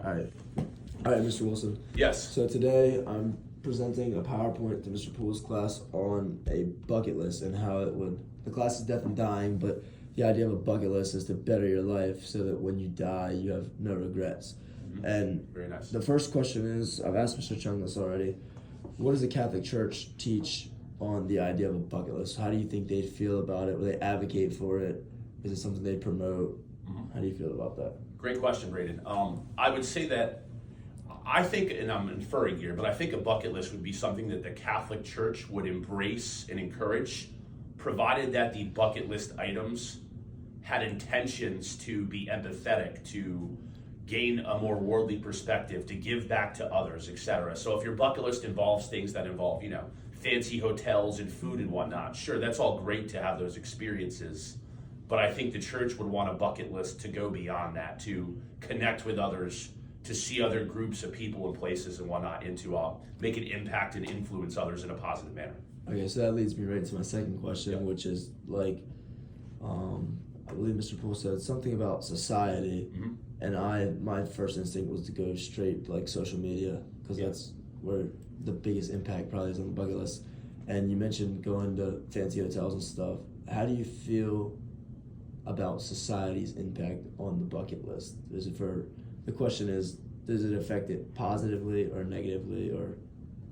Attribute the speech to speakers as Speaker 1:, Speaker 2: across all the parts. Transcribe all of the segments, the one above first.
Speaker 1: All right. All right, Mr. Wilson.
Speaker 2: Yes.
Speaker 1: So today I'm presenting a PowerPoint to Mr. Poole's class on a bucket list and how it would. The class is death and dying, but the idea of a bucket list is to better your life so that when you die, you have no regrets.
Speaker 2: Mm-hmm.
Speaker 1: And
Speaker 2: very nice.
Speaker 1: The first question is, I've asked Mr. Chung this already. What does the Catholic Church teach on the idea of a bucket list? How do you think they'd feel about it? Will they advocate for it? Is it something they promote?
Speaker 2: Mm-hmm.
Speaker 1: How do you feel about that?
Speaker 2: Great question, Braden. I would say that I think, and I'm inferring here, but I think a bucket list would be something that the Catholic Church would embrace and encourage, provided that the bucket list items had intentions to be empathetic, to gain a more worldly perspective, to give back to others, etc. So if your bucket list involves things that involve, fancy hotels and food and whatnot, sure, that's all great to have those experiences. But I think the church would want a bucket list to go beyond that, to connect with others, to see other groups of people and places and whatnot, and to make an impact and influence others in a positive manner.
Speaker 1: Okay, so that leads me right to my second question,
Speaker 2: Yep.
Speaker 1: which is I believe Mr. Poole said something about society,
Speaker 2: Mm-hmm.
Speaker 1: and my first instinct was to go straight to social media because that's where the biggest impact probably is on the bucket list. And you mentioned going to fancy hotels and stuff. How do you feel about society's impact on the bucket list? The question is, does it affect it positively or negatively, or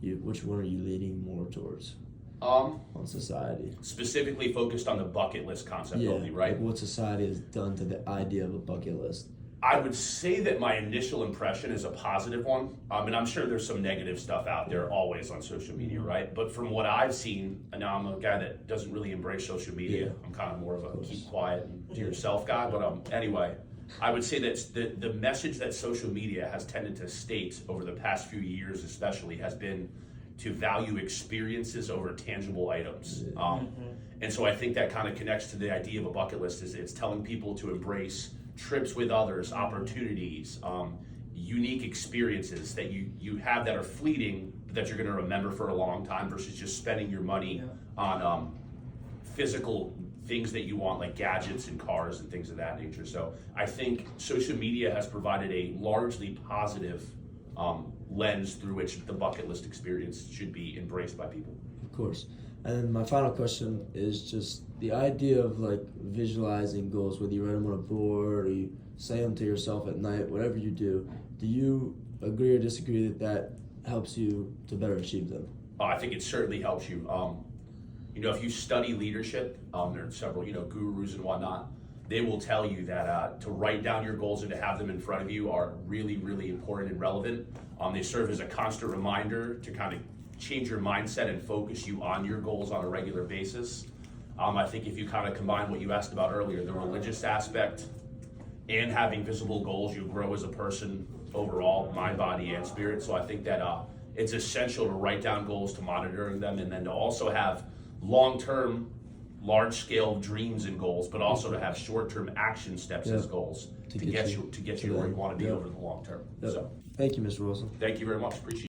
Speaker 1: which one are you leaning more towards on society?
Speaker 2: Specifically focused on the bucket list concept only, right?
Speaker 1: Like what society has done to the idea of a bucket list.
Speaker 2: I would say that my initial impression is a positive one. And I'm sure there's some negative stuff out there always on social media, right? But from what I've seen, and now I'm a guy that doesn't really embrace social media.
Speaker 1: Yeah.
Speaker 2: I'm kind of more of a keep quiet and do yourself guy. But anyway, I would say that the message that social media has tended to state over the past few years especially has been to value experiences over tangible items. And so I think that kind of connects to the idea of a bucket list. Is it's telling people to embrace trips with others, opportunities, unique experiences that you have that are fleeting, but that you're going to remember for a long time, versus just spending your money on physical things that you want, like gadgets and cars and things of that nature. So I think social media has provided a largely positive lens through which the bucket list experience should be embraced by people.
Speaker 1: Of course. And then my final question is just the idea of visualizing goals, whether you write them on a board or you say them to yourself at night, whatever you do you agree or disagree that helps you to better achieve them?
Speaker 2: I think it certainly helps you. If you study leadership, there are several, gurus and whatnot. They will tell you that to write down your goals and to have them in front of you are really, really important and relevant. They serve as a constant reminder to kind of change your mindset and focus you on your goals on a regular basis. I think if you kind of combine what you asked about earlier, the religious aspect and having visible goals, you grow as a person overall, mind, body, and spirit. So I think that it's essential to write down goals, to monitor them, and then to also have long-term, large-scale dreams and goals, but also to have short-term action steps as goals to get you to where you want to be over the long term.
Speaker 1: Yep.
Speaker 2: So,
Speaker 1: thank you, Mr. Wilson.
Speaker 2: thank you very much. Appreciate it.